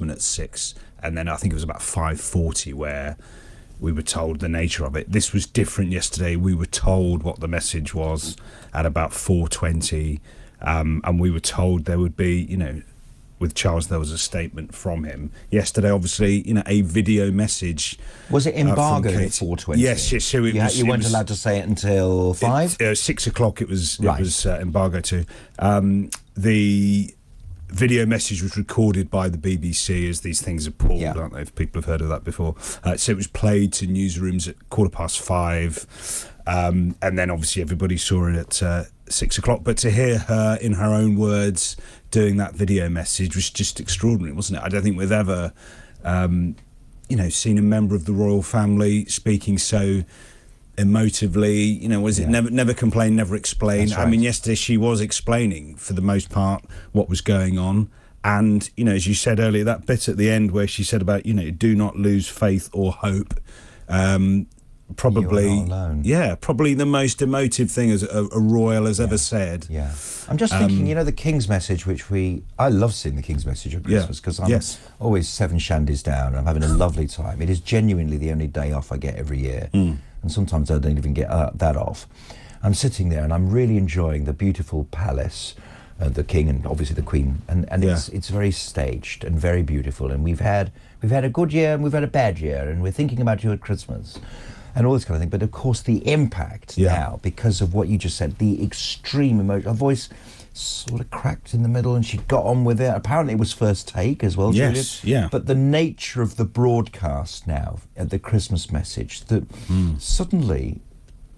sermon at 6, and then I think it was about 5:40 where we were told the nature of it. This was different yesterday. We were told what the message was at about 4:20, and we were told there would be, with Charles, there was a statement from him. Yesterday, obviously, a video message. Was it embargoed at 4:20? Yes. So you weren't allowed to say it until 5? 6 o'clock. It was Right. embargoed to. The video message was recorded by the BBC, as these things are pulled, aren't they? If people have heard of that before. So it was played to newsrooms at 5:15, and then obviously everybody saw it at 6 o'clock. But to hear her in her own words doing that video message was just extraordinary, wasn't it? I don't think we've ever, seen a member of the royal family speaking so emotively. Never complain, never explain. Right. I mean, yesterday she was explaining for the most part what was going on, and as you said earlier, that bit at the end where she said about do not lose faith or hope. Probably, you are not alone. Yeah, probably the most emotive thing as a royal has ever said. Yeah, I'm just thinking, the King's message, I love seeing the King's message at Christmas because I'm always 7 shandies down and I'm having a lovely time. It is genuinely the only day off I get every year, and sometimes I don't even get that off. I'm sitting there and I'm really enjoying the beautiful palace, the King and obviously the Queen, and it's very staged and very beautiful. And we've had a good year and we've had a bad year, and we're thinking about you at Christmas. And all this kind of thing, but of course the impact now, because of what you just said, the extreme emotion. Her voice sort of cracked in the middle, and she got on with it. Apparently, it was first take as well. Yes, Julian. yeah. But the nature of the broadcast now, the Christmas message, that suddenly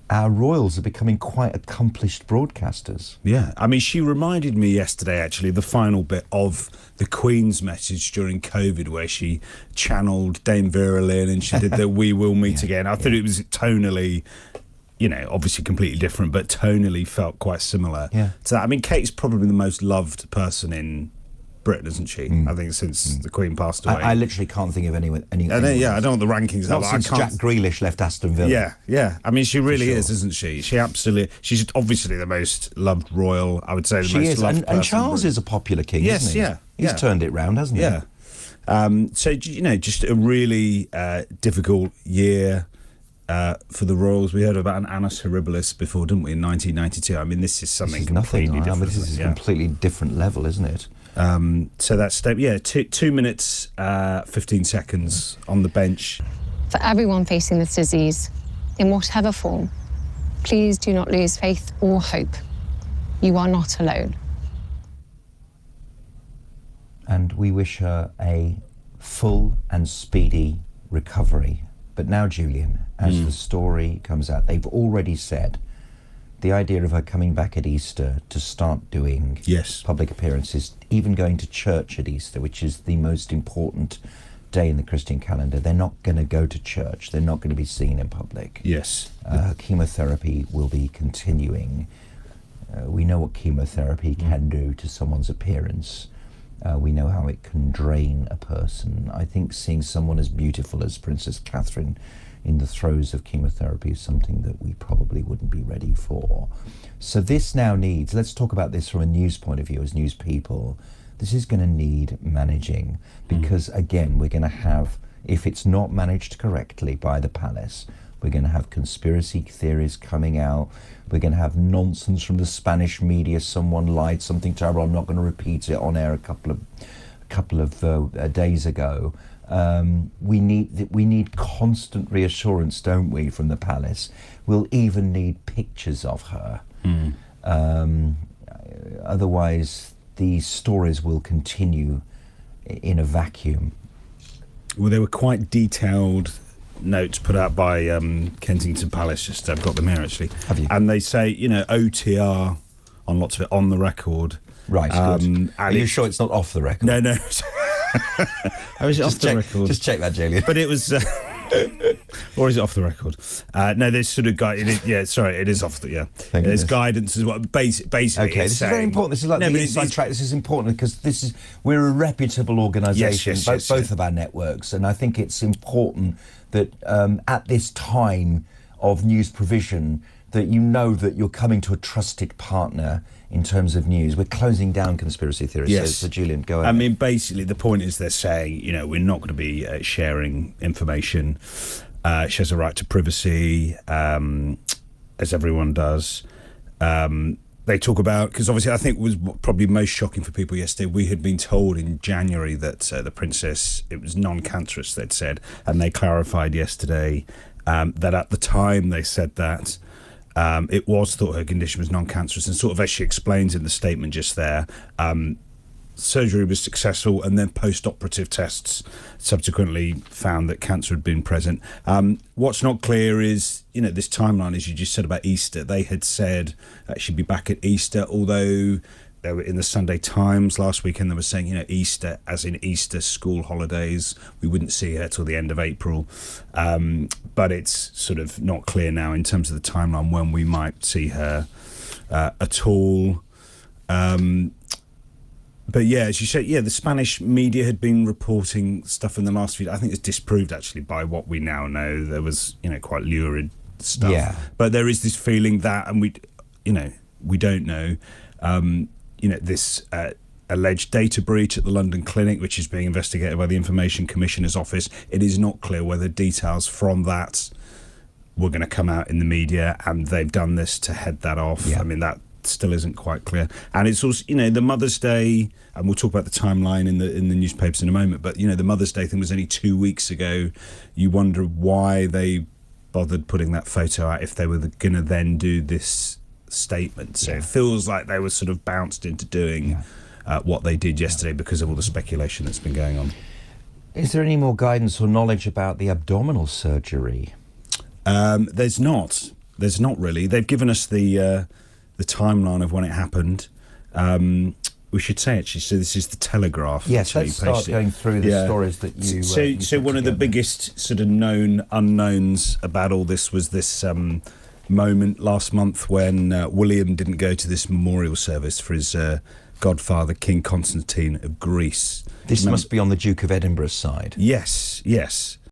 our royals are becoming quite accomplished broadcasters. Yeah, I mean, she reminded me yesterday, actually, the final bit of the Queen's message during COVID, where she channeled Dame Vera Lynn and she did the "We Will Meet Again." I thought it was tonally, obviously completely different, but tonally felt quite similar to that. I mean, Kate's probably the most loved person in Britain, isn't she? I think since the Queen passed away. I literally can't think of anyone. I don't know what the rankings Not are. since Jack Grealish left Aston Villa. Yeah. I mean, she really is, isn't she? She's obviously the most loved royal. I would say the most loved person. And Charles is a popular king, isn't he? He's turned it round, hasn't he? Yeah. So just a really difficult year for the royals. We heard about an Annus Horribilis before, didn't we? In 1992. I mean, this is something completely different. This is a completely different level, isn't it? So that's 2 minutes 15 seconds on the bench. For everyone facing this disease, in whatever form, please do not lose faith or hope. You are not alone. And we wish her a full and speedy recovery. But now, Julian, as the story comes out, they've already said the idea of her coming back at Easter to start doing public appearances, even going to church at Easter, which is the most important day in the Christian calendar. They're not going to go to church. They're not going to be seen in public. Yes. Chemotherapy will be continuing. We know what chemotherapy can do to someone's appearance. We know how it can drain a person. I think seeing someone as beautiful as Princess Catherine in the throes of chemotherapy is something that we probably wouldn't be ready for. So this now needs, let's talk about this from a news point of view, as news people, this is going to need managing, because again, we're going to have, if it's not managed correctly by the palace, we're going to have conspiracy theories coming out. We're going to have nonsense from the Spanish media. Someone lied something terrible. I'm not going to repeat it on air a couple of days ago. We need constant reassurance, don't we, from the palace? We'll even need pictures of her. Otherwise, these stories will continue in a vacuum. Well, they were quite detailed notes put out by Kensington Palace. I've got them here, actually. Have you? And they say, OTR on lots of it, on the record. Right, good. Are you sure it's not off the record? No. How is it off the record? Just check that, Julian. But it was... or is it off the record? No, there's sort of it is off the, There's guidance as well. Basically, okay, this is very important. This is like the inside track. This is important because we're a reputable organisation, both of our networks, and I think it's important that at this time of news provision that you know that you're coming to a trusted partner in terms of news. We're closing down conspiracy theories. Yes. So Julian, go ahead. I mean, basically, the point is they're saying, we're not going to be sharing information. She has a right to privacy, as everyone does. They talk about, because obviously I think was probably most shocking for people yesterday, we had been told in January that the princess, it was non-cancerous, they'd said, and they clarified yesterday that at the time they said that, it was thought her condition was non-cancerous, and sort of as she explains in the statement just there, surgery was successful, and then post-operative tests subsequently found that cancer had been present. What's not clear is, this timeline, as you just said about Easter. They had said she'd be back at Easter, although they were in the Sunday Times last weekend. They were saying, Easter, as in Easter school holidays, we wouldn't see her till the end of April. But it's sort of not clear now in terms of the timeline when we might see her at all. But yeah, as you said, the Spanish media had been reporting stuff in the last few. I think it's disproved actually by what we now know. There was, quite lurid stuff. Yeah. But there is this feeling that, and we don't know. This alleged data breach at the London clinic, which is being investigated by the Information Commissioner's Office. It is not clear whether details from that were going to come out in the media, and they've done this to head that off. Yeah. I mean, that still isn't quite clear. And it's also, the Mother's Day, and we'll talk about the timeline in the newspapers in a moment, but the Mother's Day thing was only 2 weeks ago. You wonder why they bothered putting that photo out if they were going to then do this statement. So it feels like they were sort of bounced into doing what they did yesterday because of all the speculation that's been going on. Is there any more guidance or knowledge about the abdominal surgery? There's not really. They've given us the timeline of when it happened. We should say actually, so this is the Telegraph. Yes, let's start going through the stories that you so one of the biggest sort of known unknowns about all this was this moment last month when William didn't go to this memorial service for his godfather, King Constantine of Greece. This must be on the Duke of Edinburgh's side. Yes.